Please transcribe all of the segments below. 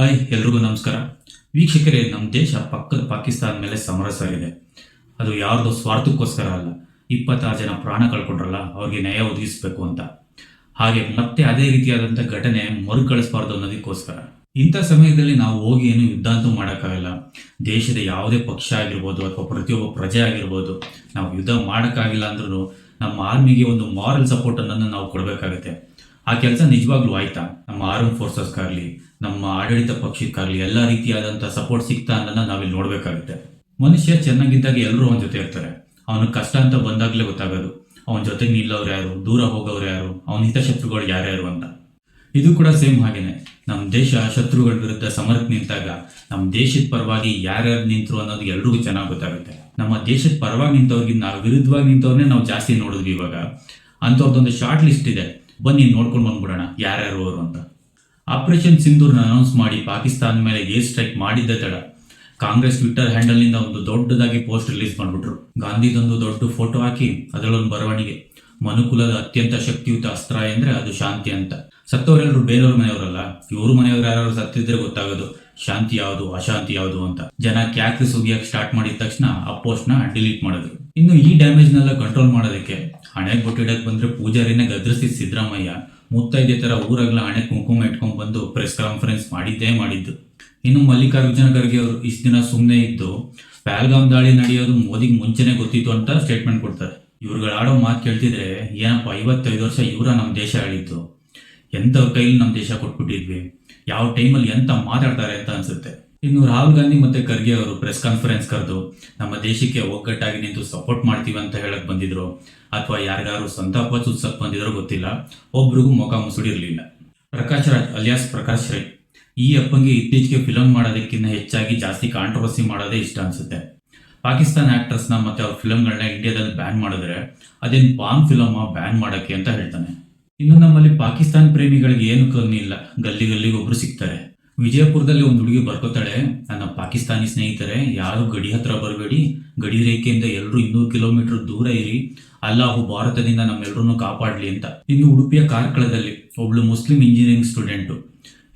Hi ಎಲ್ರಿಗೂ ನಮಸ್ಕಾರ. ವೀಕ್ಷಕರೇ, ನಮ್ಮ ದೇಶ ಪಕ್ಕದ ಪಾಕಿಸ್ತಾನ ಮೇಲೆ ಸಮರಸರಿದೆ. ಅದು ಯಾರ್ದೋ ಸ್ವಾರ್ಥಕ್ಕೋಸ್ಕರ ಅಲ್ಲ. 26 ಜನ ಪ್ರಾಣ ಕಳ್ಕೊಂಡ್ರಲ್ಲ, ಅವ್ರಿಗೆ ನ್ಯಾಯ ಒದಗಿಸಬೇಕು ಅಂತ. ಹಾಗೆ ಮತ್ತೆ ಅದೇ ರೀತಿಯಾದಂಥ ಘಟನೆ ಮರುಕಳಿಸಬಾರ್ದು ಅನ್ನೋದಕ್ಕೋಸ್ಕರ. ಇಂಥ ಸಮಯದಲ್ಲಿ ನಾವು ಹೋಗಿ ಏನು ಯುದ್ಧ ಅಂತೂ ಮಾಡೋಕ್ಕಾಗಲ್ಲ. ದೇಶದ ಯಾವುದೇ ಪಕ್ಷ ಆಗಿರ್ಬೋದು ಅಥವಾ ಪ್ರತಿಯೊಬ್ಬ ಪ್ರಜೆ ಆಗಿರ್ಬೋದು, ನಾವು ಯುದ್ಧ ಮಾಡೋಕ್ಕಾಗಿಲ್ಲ ಅಂದ್ರೂ ನಮ್ಮ ಆರ್ಮಿಗೆ ಒಂದು ಮಾರಲ್ ಸಪೋರ್ಟ್ ಅನ್ನೋದನ್ನು ನಾವು ಕೊಡಬೇಕಾಗತ್ತೆ. ಆ ಕೆಲಸ ನಿಜವಾಗ್ಲೂ ಆಯ್ತಾ? ನಮ್ಮ ಆರ್ಮ್ ಫೋರ್ಸಸ್ಗಾಗಲಿ, ನಮ್ಮ ಆಡಳಿತ ಪಕ್ಷಕ್ಕಾಗಲಿ ಎಲ್ಲ ರೀತಿಯಾದಂಥ ಸಪೋರ್ಟ್ ಸಿಗ್ತಾ ಅನ್ನೋದನ್ನ ನಾವಿಲ್ಲಿ ನೋಡಬೇಕಾಗುತ್ತೆ. ಮನುಷ್ಯ ಚೆನ್ನಾಗಿದ್ದಾಗ ಎಲ್ಲರೂ ಅವನ ಜೊತೆ ಇರ್ತಾರೆ. ಅವನಿಗೆ ಕಷ್ಟ ಅಂತ ಬಂದಾಗಲೇ ಗೊತ್ತಾಗೋದು ಅವನ ಜೊತೆಗೆ ನಿಲ್ಲೋರು ಯಾರು, ದೂರ ಹೋಗೋರು ಯಾರು, ಅವನ ಹಿತಶತ್ರುಗಳು ಯಾರ್ಯಾರು ಅಂತ. ಇದು ಕೂಡ ಸೇಮ್ ಹಾಗೇನೆ. ನಮ್ಮ ದೇಶ ಶತ್ರುಗಳ ವಿರುದ್ಧ ಸಮರಕ್ಕೆ ನಿಂತಾಗ ನಮ್ಮ ದೇಶದ ಪರವಾಗಿ ಯಾರ್ಯಾರು ನಿಂತರು ಅನ್ನೋದು ಎಲ್ರಿಗೂ ಚೆನ್ನಾಗಿ ಗೊತ್ತಾಗುತ್ತೆ. ನಮ್ಮ ದೇಶದ ಪರವಾಗಿ ನಿಂತವ್ರಿಗಿಂತ ವಿರುದ್ಧವಾಗಿ ನಿಂತವ್ರನ್ನೇ ನಾವು ಜಾಸ್ತಿ ನೋಡಿದ್ವಿ. ಇವಾಗ ಅಂಥವ್ರದ್ದೊಂದು ಶಾರ್ಟ್ ಲಿಸ್ಟ್ ಇದೆ, ಬನ್ನಿ ನೋಡ್ಕೊಂಡು ಬಂದ್ಬಿಡೋಣ ಯಾರ್ಯಾರು ಅವರು ಅಂತ. ಆಪರೇಷನ್ ಸಿಂಧೂರ್ನ ಅನೌನ್ಸ್ ಮಾಡಿ ಪಾಕಿಸ್ತಾನ ಮೇಲೆ ಏರ್ ಸ್ಟ್ರೈಕ್ ಮಾಡಿದ್ದ ತಡ ಕಾಂಗ್ರೆಸ್ ಟ್ವಿಟ್ಟರ್ ಹ್ಯಾಂಡಲ್ನಿಂದ ಒಂದು ದೊಡ್ಡದಾಗಿ ಪೋಸ್ಟ್ ರಿಲೀಸ್ ಮಾಡಿಬಿಟ್ರು. ಗಾಂಧಿದೊಂದು ದೊಡ್ಡ ಫೋಟೋ ಹಾಕಿ ಅದರಲ್ಲೊಂದು ಬರವಣಿಗೆ, ಮನುಕುಲದ ಅತ್ಯಂತ ಶಕ್ತಿಯುತ ಅಸ್ತ್ರ ಎಂದ್ರೆ ಅದು ಶಾಂತಿ ಅಂತ. ಸತ್ತವರೆಲ್ಲರೂ ಬೇರೆಯವ್ರ ಮನೆಯವರಲ್ಲ, ಇವರು ಮನೆಯವರು ಯಾರು ಸತ್ತಿದ್ರೆ ಗೊತ್ತಾಗೋದು ಶಾಂತಿ ಯಾವುದು ಅಶಾಂತಿ ಯಾವುದು ಅಂತ. ಜನ ಕ್ಯಾಕ್ರಿ ಸುಗಿಯಕ್ಕೆ ಸ್ಟಾರ್ಟ್ ಮಾಡಿದ ತಕ್ಷಣ ಆ ಪೋಸ್ಟ್ ನ ಡಿಲೀಟ್ ಮಾಡಿದ್ರು. ಇನ್ನು ಈ ಡ್ಯಾಮೇಜ್ ನೆಲ್ಲ ಕಂಟ್ರೋಲ್ ಮಾಡೋದಕ್ಕೆ ಹಣೆಗೆ ಬೊಟ್ಟಿಡಕ್ ಬಂದ್ರೆ ಪೂಜಾರಿನ ಗದರಿಸಿದ ಸಿದ್ದರಾಮಯ್ಯ ಮುತ್ತೈದೆ ತರ ಊರಾಗ್ಲ ಹಣೆ ಕುಂಕುಮ ಇಟ್ಕೊಂಡ್ ಬಂದು ಪ್ರೆಸ್ ಕಾನ್ಫರೆನ್ಸ್ ಮಾಡಿದ್ದು. ಇನ್ನು ಮಲ್ಲಿಕಾರ್ಜುನ ಖರ್ಗೆ ಅವರು ಇಷ್ಟು ದಿನ ಸುಮ್ಮನೆ ಇದ್ದು ಪಹಲ್ಗಾಮ್ ದಾಳಿ ನಡೆಯೋದು ಮೋದಿಗೆ ಮುಂಚೆನೆ ಗೊತ್ತಿತ್ತು ಅಂತ ಸ್ಟೇಟ್ಮೆಂಟ್ ಕೊಡ್ತಾರೆ. ಇವ್ರುಗಳು ಆಡೋ ಮಾತು ಕೇಳ್ತಿದ್ರೆ ಏನಪ್ಪ, 55 ವರ್ಷ ಇವರ ನಮ್ಮ ದೇಶ ಆಳಿದ್ದು, ಎಂಥವ್ರ ಕೈಲಿ ನಮ್ಮ ದೇಶ ಕೊಟ್ಬಿಟ್ಟಿದ್ವಿ, ಯಾವ ಟೈಮಲ್ಲಿ ಎಂತ ಮಾತಾಡ್ತಾರೆ ಅಂತ ಅನ್ಸುತ್ತೆ. ಇನ್ನು ರಾಹುಲ್ ಗಾಂಧಿ ಮತ್ತೆ ಖರ್ಗೆ ಅವರು ಪ್ರೆಸ್ ಕಾನ್ಫರೆನ್ಸ್ ಕರೆದು ನಮ್ಮ ದೇಶಕ್ಕೆ ಒಗ್ಗಟ್ಟಾಗಿ ನಿಂತು ಸಪೋರ್ಟ್ ಮಾಡ್ತೀವಿ ಅಂತ ಹೇಳಕ್ ಬಂದಿದ್ರು ಅಥವಾ ಯಾರಿಗಾರು ಸಂತಾಪ ಸೂಚಿಸಕ್ ಬಂದಿದ್ರು ಗೊತ್ತಿಲ್ಲ. ಒಬ್ರಿಗೂ ಮುಖ ಮುಸುಡಿರ್ಲಿಲ್ಲ. ಪ್ರಕಾಶ್ ರಾಜ್ ಅಲಿಯಾಸ್ ಪ್ರಕಾಶ್ ರೈ ಈ ಅಪ್ಪಂಗೆ ಇತ್ತೀಚೆಗೆ ಫಿಲಮ್ ಮಾಡೋದಕ್ಕಿಂತ ಹೆಚ್ಚಾಗಿ ಜಾಸ್ತಿ ಕಾಂಟ್ರವರ್ಸಿ ಮಾಡೋದೇ ಇಷ್ಟ ಅನ್ಸುತ್ತೆ. ಪಾಕಿಸ್ತಾನ ಆಕ್ಟರ್ಸ್ನ ಮತ್ತೆ ಅವ್ರ ಫಿಲಮ್ಗಳನ್ನ ಇಂಡಿಯಾದಲ್ಲಿ ಬ್ಯಾನ್ ಮಾಡಿದ್ರೆ ಅದೇನು ಬಾಂಬ್ ಫಿಲಮ್ ಬ್ಯಾನ್ ಮಾಡಕ್ಕೆ ಅಂತ ಹೇಳ್ತಾನೆ. ಇನ್ನು ನಮ್ಮಲ್ಲಿ ಪಾಕಿಸ್ತಾನ ಪ್ರೇಮಿಗಳಿಗೆ ಏನು ಕಮ್ಮಿ ಇಲ್ಲ, ಗಲ್ಲಿಗೆ ಒಬ್ರು ಸಿಗ್ತಾರೆ. ವಿಜಯಪುರದಲ್ಲಿ ಒಂದು ಹುಡುಗಿ ಬರ್ಕೋತಾಳೆ, ನನ್ನ ಪಾಕಿಸ್ತಾನಿ ಸ್ನೇಹಿತರೆ ಯಾರು ಗಡಿ ಹತ್ರ ಬರಬೇಡಿ, ಗಡಿ ರೇಖೆಯಿಂದ ಎಲ್ಲರೂ 200 ಕಿಲೋಮೀಟರ್ ದೂರ ಇರಿ, ಅಲ್ಲಾಹು ಭಾರತದಿಂದ ನಮ್ಮೆಲ್ಲರನ್ನು ಕಾಪಾಡಲಿ ಅಂತ. ಇನ್ನು ಉಡುಪಿಯ ಕಾರ್ಕಳದಲ್ಲಿ ಒಬ್ಳು ಮುಸ್ಲಿಂ ಇಂಜಿನಿಯರಿಂಗ್ ಸ್ಟೂಡೆಂಟು,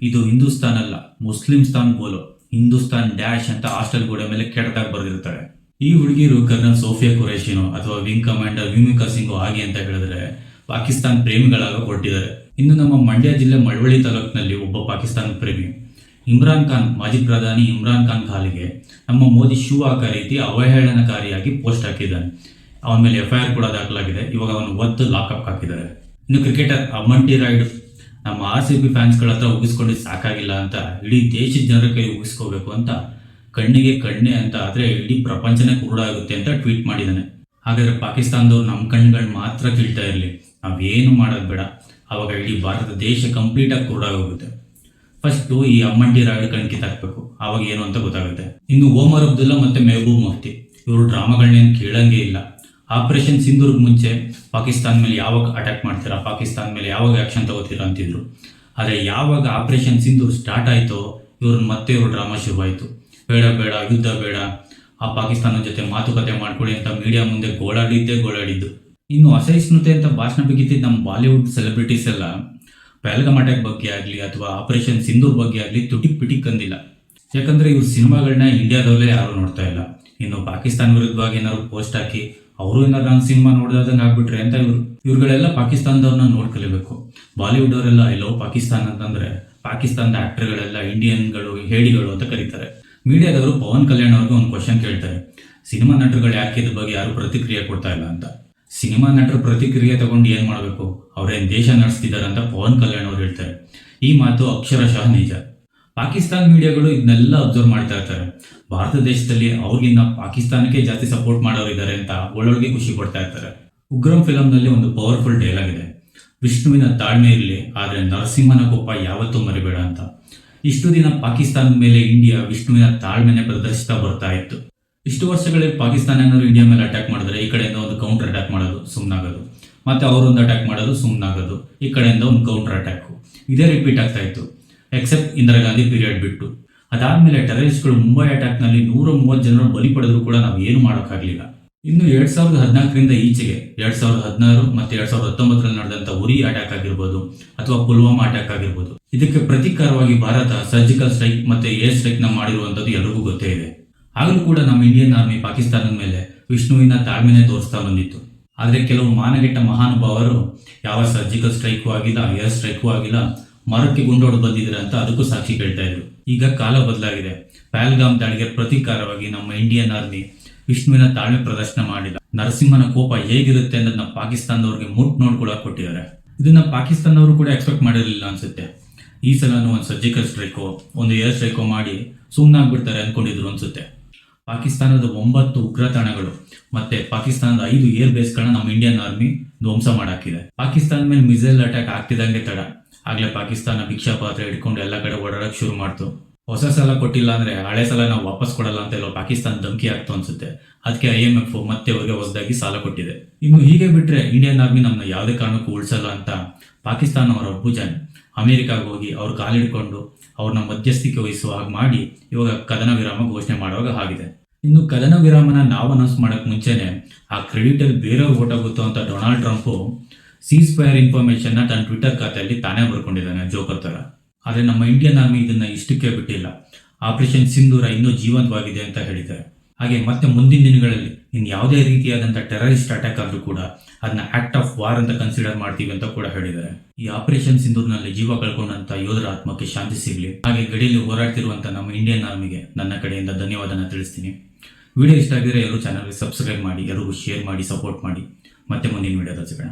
ಇದು ಹಿಂದೂಸ್ತಾನ್ ಅಲ್ಲ ಮುಸ್ಲಿಮ್ಸ್ತಾನ್ ಬೋಲೋ, ಹಿಂದೂಸ್ತಾನ್ ಡ್ಯಾಶ್ ಅಂತ ಹಾಸ್ಟೆಲ್ ಗೋಡೆ ಮೇಲೆ ಕೆಟ್ಟದಾಗಿ ಬರೆದಿರ್ತಾಳೆ. ಈ ಹುಡುಗಿರು ಕರ್ನಲ್ ಸೋಫಿಯಾ ಕುರೇಶಿನೋ ಅಥವಾ ವಿಂಗ್ ಕಮಾಂಡರ್ ವಿಮಿಕಾ ಸಿಂಗೋ ಹಾಗೆ ಅಂತ ಹೇಳಿದ್ರೆ ಪಾಕಿಸ್ತಾನ ಪ್ರೇಮಿಗಳಾಗ ಹೊರಟಿದ್ದಾರೆ. ಇನ್ನು ನಮ್ಮ ಮಂಡ್ಯ ಜಿಲ್ಲೆ ಮಳವಳ್ಳಿ ತಾಲೂಕಿನಲ್ಲಿ ಒಬ್ಬ ಪಾಕಿಸ್ತಾನ ಪ್ರೇಮಿ ಇಮ್ರಾನ್ ಖಾನ್, ಮಾಜಿ ಪ್ರಧಾನಿ ಇಮ್ರಾನ್ ಖಾನ್ ಕಾಲಿಗೆ ನಮ್ಮ ಮೋದಿ ಶೂ ಹಾಕೋ ರೀತಿ ಅವಹೇಳನಕಾರಿಯಾಗಿ ಪೋಸ್ಟ್ ಹಾಕಿದ್ದಾನೆ. ಅವನ ಮೇಲೆ FIR ಕೂಡ ದಾಖಲಾಗಿದೆ. ಇವಾಗ ಅವನು ಒದ್ದು ಲಾಕಪ್ ಹಾಕಿದ್ದಾರೆ. ಇನ್ನು ಕ್ರಿಕೆಟರ್ ಅಮಂಟಿ ರಾಯ್ಡು ನಮ್ಮ RCB ಫ್ಯಾನ್ಸ್ಗಳ ಹತ್ರ ಉಗಿಸ್ಕೊಂಡಿದ್ದು ಸಾಕಾಗಿಲ್ಲ ಅಂತ ಇಡೀ ದೇಶದ ಜನರ ಕೈ ಉಗಿಸ್ಕೋಬೇಕು ಅಂತ ಕಣ್ಣಿಗೆ ಕಣ್ಣೆ ಅಂತ ಆದರೆ ಇಡೀ ಪ್ರಪಂಚನೇ ಕುರುಡಾಗುತ್ತೆ ಅಂತ ಟ್ವೀಟ್ ಮಾಡಿದ್ದಾನೆ. ಹಾಗಾದ್ರೆ ಪಾಕಿಸ್ತಾನದವ್ರು ನಮ್ಮ ಕಣ್ಗಳು ಮಾತ್ರ ಕೀಳ್ತಾ ಇರಲಿ, ನಾವೇನು ಮಾಡೋದು ಬೇಡ, ಅವಾಗ ಇಡೀ ಭಾರತ ದೇಶ ಕಂಪ್ಲೀಟಾಗಿ ಕುರುಡಾಗೋಗುತ್ತೆ. ಫಸ್ಟು ಈ ಅಮ್ಮಂಟಿ ರಾಯ್ಡು ಕಣ್ ಕಿತ್ತಾಕ್ಬೇಕು, ಆವಾಗ ಏನು ಅಂತ ಗೊತ್ತಾಗುತ್ತೆ. ಇನ್ನು ಓಮರ್ ಅಬ್ದುಲ್ಲಾ ಮತ್ತೆ ಮೆಹಬೂಬ್ ಮುಫ್ತಿ ಇವರು ಡ್ರಾಮಾಗಳನ್ನೇನು ಕೇಳಂಗೇ ಇಲ್ಲ. ಆಪರೇಷನ್ ಸಿಂಧೂರ್ಗೆ ಮುಂಚೆ ಪಾಕಿಸ್ತಾನ ಮೇಲೆ ಯಾವಾಗ ಅಟ್ಯಾಕ್ ಮಾಡ್ತೀರಾ, ಪಾಕಿಸ್ತಾನ ಮೇಲೆ ಯಾವಾಗ ಆಕ್ಷನ್ ತಗೋತೀರಾ ಅಂತಿದ್ರು. ಆದರೆ ಯಾವಾಗ ಆಪರೇಷನ್ ಸಿಂಧೂರ್ ಸ್ಟಾರ್ಟ್ ಆಯಿತೋ ಇವ್ರ ಡ್ರಾಮಾ ಶುರುವಾಯಿತು. ಬೇಡ ಯುದ್ಧ ಬೇಡ, ಆ ಪಾಕಿಸ್ತಾನದ ಜೊತೆ ಮಾತುಕತೆ ಮಾಡ್ಕೊಳ್ಳಿ ಅಂತ ಮೀಡಿಯಾ ಮುಂದೆ ಗೋಳಾಡಿದ್ದು. ಇನ್ನು ಅಸಹಿಷ್ಣುತೆ ಅಂತ ಭಾಷಣ ಬಿಗಿತಿದ್ದು ನಮ್ಮ ಬಾಲಿವುಡ್ ಸೆಲೆಬ್ರಿಟೀಸ್ ಎಲ್ಲ ಪಹಲ್ಗಾಮ್ ಅಟ್ಯಾಕ್ ಬಗ್ಗೆ ಆಗಲಿ ಅಥವಾ ಆಪರೇಷನ್ ಸಿಂಧೂರ್ ಬಗ್ಗೆ ಆಗಲಿ ತುಟಿಕ್ ಅಂದಿಲ್ಲ. ಯಾಕಂದ್ರೆ ಇವ್ರ ಸಿನಿಮಾಗಳನ್ನ ಇಂಡಿಯಾದಲ್ಲೇ ಯಾರು ನೋಡ್ತಾ ಇಲ್ಲ. ಇನ್ನು ಪಾಕಿಸ್ತಾನ ವಿರುದ್ಧವಾಗಿ ಏನಾದ್ರು ಪೋಸ್ಟ್ ಹಾಕಿ ಅವರು ಏನಾದ್ರು ನಾನು ಸಿನಿಮಾ ನೋಡ್ದಂಗೆ ಆಗ್ಬಿಟ್ರೆ ಅಂತ ಇವ್ರುಗಳೆಲ್ಲ ಪಾಕಿಸ್ತಾನದವ್ರನ್ನ ನೋಡ್ ಕಲಿಬೇಕು. ಬಾಲಿವುಡ್ ಅವರೆಲ್ಲ ಐ ಲವ್ ಪಾಕಿಸ್ತಾನ ಅಂತಂದ್ರೆ ಪಾಕಿಸ್ತಾನದ ಆಕ್ಟರ್ಗಳೆಲ್ಲ ಇಂಡಿಯನ್ಗಳು ಹೇಡಿಗಳು ಅಂತ ಕರೀತಾರೆ. ಮೀಡಿಯಾದವರು ಪವನ್ ಕಲ್ಯಾಣ್ ಅವ್ರಿಗೆ ಒಂದು ಕ್ವಶನ್ ಕೇಳ್ತಾರೆ, ಸಿನಿಮಾ ನಟರುಗಳು ಯಾಕೆ ಇದ್ರ ಬಗ್ಗೆ ಯಾರು ಪ್ರತಿಕ್ರಿಯೆ ಕೊಡ್ತಾ ಇಲ್ಲ ಅಂತ. ಸಿನಿಮಾ ನಟರು ಪ್ರತಿಕ್ರಿಯೆ ತಗೊಂಡು ಏನ್ ಮಾಡಬೇಕು, ಅವ್ರೇನ್ ದೇಶ ನಡೆಸ್ತಿದ್ದಾರೆ ಅಂತ ಪವನ್ ಕಲ್ಯಾಣ್ ಅವ್ರು ಹೇಳ್ತಾರೆ. ಈ ಮಾತು ಅಕ್ಷರಶಃ ನಿಜ. ಪಾಕಿಸ್ತಾನ ಮೀಡಿಯಾಗಳು ಇದನ್ನೆಲ್ಲ ಅಬ್ಸರ್ವ್ ಮಾಡ್ತಾ ಇರ್ತಾರೆ. ಭಾರತ ದೇಶದಲ್ಲಿ ಅವ್ರಿಗಿನ್ನ ಪಾಕಿಸ್ತಾನಕ್ಕೆ ಜಾಸ್ತಿ ಸಪೋರ್ಟ್ ಮಾಡೋರು ಇದ್ದಾರೆ ಅಂತ ಒಳ್ಳೊಳಗೆ ಖುಷಿ ಪಡ್ತಾ ಇರ್ತಾರೆ. ಉಗ್ರಂ ಫಿಲಂನಲ್ಲಿ ಒಂದು ಪವರ್ಫುಲ್ ಡೈಲಾಗ್ ಇದೆ, ವಿಷ್ಣುವಿನ ತಾಳ್ಮೆ ಇರಲಿ ಆದರೆ ನರಸಿಂಹನ ಕೋಪ ಯಾವತ್ತೂ ಮರಿಬೇಡ ಅಂತ. ಇಷ್ಟು ದಿನ ಪಾಕಿಸ್ತಾನದ ಮೇಲೆ ಇಂಡಿಯಾ ವಿಷ್ಣುವಿನ ತಾಳ್ಮೆನೆ ಪ್ರದರ್ಶಿಸ್ತಾ ಬರ್ತಾ ಇತ್ತು. ಇಷ್ಟು ವರ್ಷಗಳಲ್ಲಿ ಪಾಕಿಸ್ತಾನ ಏನಾದ್ರು ಇಂಡಿಯಾ ಮೇಲೆ ಅಟ್ಯಾಕ್ ಮಾಡಿದ್ರೆ ಈ ಕಡೆಯಿಂದ ಒಂದು ಕೌಂಟರ್ ಅಟ್ಯಾಕ್ ಮಾಡೋದು ಸುಮ್ಮನಾಗೋದು, ಮತ್ತೆ ಅವರೊಂದು ಅಟ್ಯಾಕ್ ಮಾಡೋದು ಸುಮ್ಮನಾಗೋದು, ಈ ಕಡೆಯಿಂದ ಒಂದು ಕೌಂಟರ್ ಅಟ್ಯಾಕ್, ಇದೇ ರಿಪೀಟ್ ಆಗ್ತಾ ಇತ್ತು ಎಕ್ಸೆಪ್ಟ್ ಇಂದಿರಾ ಗಾಂಧಿ ಪೀರಿಯಡ್ ಬಿಟ್ಟು. ಅದಾದ್ಮೇಲೆ ಟೆರರಿಸ್ಟ್ಗಳು ಮುಂಬೈ ಅಟ್ಯಾಕ್ನಲ್ಲಿ 130 ಜನರು ಬಲಿ ಪಡೆದ್ರು ಕೂಡ ನಾವು ಏನು ಮಾಡೋಕ್ಕಾಗಲಿಲ್ಲ. ಇನ್ನು 2014ರಿಂದ ಈಚೆಗೆ 2016 ಮತ್ತೆ 2019ರಲ್ಲಿ ನಡೆದಂತ ಉರಿ ಅಟ್ಯಾಕ್ ಆಗಿರ್ಬೋದು ಅಥವಾ ಪುಲ್ವಾಮಾ ಅಟ್ಯಾಕ್ ಆಗಿರ್ಬೋದು, ಇದಕ್ಕೆ ಪ್ರತೀಕಾರವಾಗಿ ಭಾರತ ಸರ್ಜಿಕಲ್ ಸ್ಟ್ರೈಕ್ ಮತ್ತೆ ಏರ್ ಸ್ಟ್ರೈಕ್ ನ ಮಾಡಿರುವಂತದ್ದು ಎಲ್ರಿಗೂ ಗೊತ್ತೇ ಇದೆ. ಆಗಲೂ ಕೂಡ ನಮ್ಮ ಇಂಡಿಯನ್ ಆರ್ಮಿ ಪಾಕಿಸ್ತಾನದ ಮೇಲೆ ವಿಷ್ಣುವಿನ ತಾಳ್ಮೆನೆ ತೋರಿಸ್ತಾ ಬಂದಿತ್ತು. ಆದ್ರೆ ಕೆಲವು ಮಾನಗೆಟ್ಟ ಮಹಾನುಭಾವರು ಯಾವ ಸರ್ಜಿಕಲ್ ಸ್ಟ್ರೈಕು ಆಗಿಲ್ಲ, ಏರ್ ಸ್ಟ್ರೈಕು ಆಗಿಲ್ಲ, ಮರಕ್ಕೆ ಗುಂಡೋಡು ಬಂದಿದ್ರೆ ಅಂತ ಅದಕ್ಕೂ ಸಾಕ್ಷಿ ಕೇಳ್ತಾ ಇದ್ರು. ಈಗ ಕಾಲ ಬದಲಾಗಿದೆ. ಪಹಲ್ಗಾಮ್ ದಾಳಿಗೆ ಪ್ರತೀಕಾರವಾಗಿ ನಮ್ಮ ಇಂಡಿಯನ್ ಆರ್ಮಿ ವಿಷ್ಣುವಿನ ತಾಳ್ಮೆ ಪ್ರದರ್ಶನ ಮಾಡಿಲ್ಲ. ನರಸಿಂಹನ ಕೋಪ ಹೇಗಿರುತ್ತೆ ಅನ್ನೋದನ್ನ ಪಾಕಿಸ್ತಾನದವ್ರಿಗೆ ನೋಡ್ಕೊಳಕ್ ಕೊಟ್ಟಿದ್ದಾರೆ. ಇದನ್ನ ಪಾಕಿಸ್ತಾನದವರು ಕೂಡ ಎಕ್ಸ್ಪೆಕ್ಟ್ ಮಾಡಿರಲಿಲ್ಲ ಅನ್ಸುತ್ತೆ. ಈ ಸಲನೂ ಒಂದು ಸರ್ಜಿಕಲ್ ಸ್ಟ್ರೈಕೋ ಒಂದು ಏರ್ ಸ್ಟ್ರೈಕೋ ಮಾಡಿ ಸುಮ್ಮನಾಗ್ಬಿಡ್ತಾರೆ ಅನ್ಕೊಂಡಿದ್ರು ಅನ್ಸುತ್ತೆ. ಪಾಕಿಸ್ತಾನದ 9 ಉಗ್ರ ತಾಣಗಳು ಮತ್ತೆ ಪಾಕಿಸ್ತಾನದ 5 ಏರ್ ಬೇಸ್ಗಳನ್ನ ನಮ್ಮ ಇಂಡಿಯನ್ ಆರ್ಮಿ ಧ್ವಂಸ ಮಾಡಾಕಿದೆ. ಪಾಕಿಸ್ತಾನ ಮೇಲೆ ಮಿಸೈಲ್ ಅಟ್ಯಾಕ್ ಆಗ್ತಿದಂಗೆ ತಡ ಆಗ್ಲೇ ಪಾಕಿಸ್ತಾನ ಭಿಕ್ಷಾ ಪಾತ್ರೆ ಹಿಡ್ಕೊಂಡು ಎಲ್ಲ ಕಡೆ ಓಡಾಡಕ್ ಶುರು ಮಾಡ್ತು. ಹೊಸ ಸಲ ಕೊಟ್ಟಿಲ್ಲ ಅಂದ್ರೆ ಹಳೆ ಸಲ ನಾವು ವಾಪಸ್ ಕೊಡಲ್ಲ ಅಂತ ಎಲ್ಲ ಪಾಕಿಸ್ತಾನ ಧಮಕಿ ಆಗ್ತು ಅನ್ಸುತ್ತೆ. ಅದಕ್ಕೆ IMF ಮತ್ತೆ ಅವ್ರಿಗೆ ಹೊಸದಾಗಿ ಸಾಲ ಕೊಟ್ಟಿದೆ. ಇನ್ನು ಹೀಗೆ ಬಿಟ್ರೆ ಇಂಡಿಯನ್ ಆರ್ಮಿ ನಮ್ಮನ್ನ ಯಾವುದೇ ಕಾರಣಕ್ಕೂ ಉಳಿಸಲ್ಲ ಅಂತ ಪಾಕಿಸ್ತಾನ ಅವರ ಅಬ್ಬುಜಾನ್ ಅಮೆರಿಕಾಗೆ ಹೋಗಿ ಅವ್ರ ಕಾಲಿಡ್ಕೊಂಡು ಅವ್ರನ್ನ ಮಧ್ಯಸ್ಥಿಕೆ ವಹಿಸುವ ಹಾಗೆ ಮಾಡಿ ಇವಾಗ ಕದನ ವಿರಾಮ ಘೋಷಣೆ ಮಾಡುವಾಗ ಆಗಿದೆ. ಇನ್ನು ಕದನ ವಿರಾಮನ ನಾವು ಅನೌನ್ಸ್ ಮಾಡಕ್ ಮುಂಚೆನೆ ಆ ಕ್ರೆಡಿಟ್ ಅಲ್ಲಿ ಬೇರೆಯವ್ರು ಓಟಾಗುತ್ತೋ ಅಂತ Donald Trump seize fire information ತನ್ನ ಟ್ವಿಟರ್ ಖಾತೆಯಲ್ಲಿ ತಾನೇ ಬರ್ಕೊಂಡಿದ್ದಾನೆ ಜೋಕರ್ ತರ. ಆದ್ರೆ ನಮ್ಮ ಇಂಡಿಯನ್ ಆರ್ಮಿ ಇದನ್ನ ಇಷ್ಟಕ್ಕೆ ಬಿಟ್ಟಿಲ್ಲ. ಆಪರೇಷನ್ ಸಿಂಧೂರ ಇನ್ನೂ ಜೀವಂತವಾಗಿದೆ ಅಂತ ಹೇಳಿದ್ದಾರೆ. ಹಾಗೆ ಮತ್ತೆ ಮುಂದಿನ ದಿನಗಳಲ್ಲಿ ಇನ್ ಯಾವುದೇ ರೀತಿಯಾದಂತಹ ಟೆರರಿಸ್ಟ್ ಅಟ್ಯಾಕ್ ಆದ್ರೂ ಕೂಡ ಅದನ್ನ ಆಕ್ಟ್ ಆಫ್ ವಾರ್ ಅಂತ ಕನ್ಸಿಡರ್ ಮಾಡ್ತೀವಿ ಅಂತ ಕೂಡ ಹೇಳಿದ್ದಾರೆ. ಈ ಆಪರೇಷನ್ ಸಿಂಧೂರ್ನಲ್ಲಿ ಜೀವ ಕಳ್ಕೊಂಡಂತ ಯೋಧರ ಆತ್ಮಕ್ಕೆ ಶಾಂತಿ ಸಿಗ್ಲಿ. ಹಾಗೆ ಗಡಿಯಲ್ಲಿ ಹೋರಾಡ್ತಿರುವಂತ ನಮ್ಮ ಇಂಡಿಯನ್ ಆರ್ಮಿಗೆ ನನ್ನ ಕಡೆಯಿಂದ ಧನ್ಯವಾದನ ತಿಳಿಸ್ತೀನಿ. ವಿಡಿಯೋ ಇಷ್ಟ ಆಗಿದ್ರೆ ಎಲ್ಲರೂ ಚಾನಲ್ಗೆ ಸಬ್ಸ್ಕ್ರೈಬ್ ಮಾಡಿ, ಎಲ್ಲರಿಗೂ ಶೇರ್ ಮಾಡಿ, ಸಪೋರ್ಟ್ ಮಾಡಿ. ಮತ್ತೆ ಮುಂದಿನ ವಿಡಿಯೋದಲ್ಲಿ ಸಿಗೋಣ.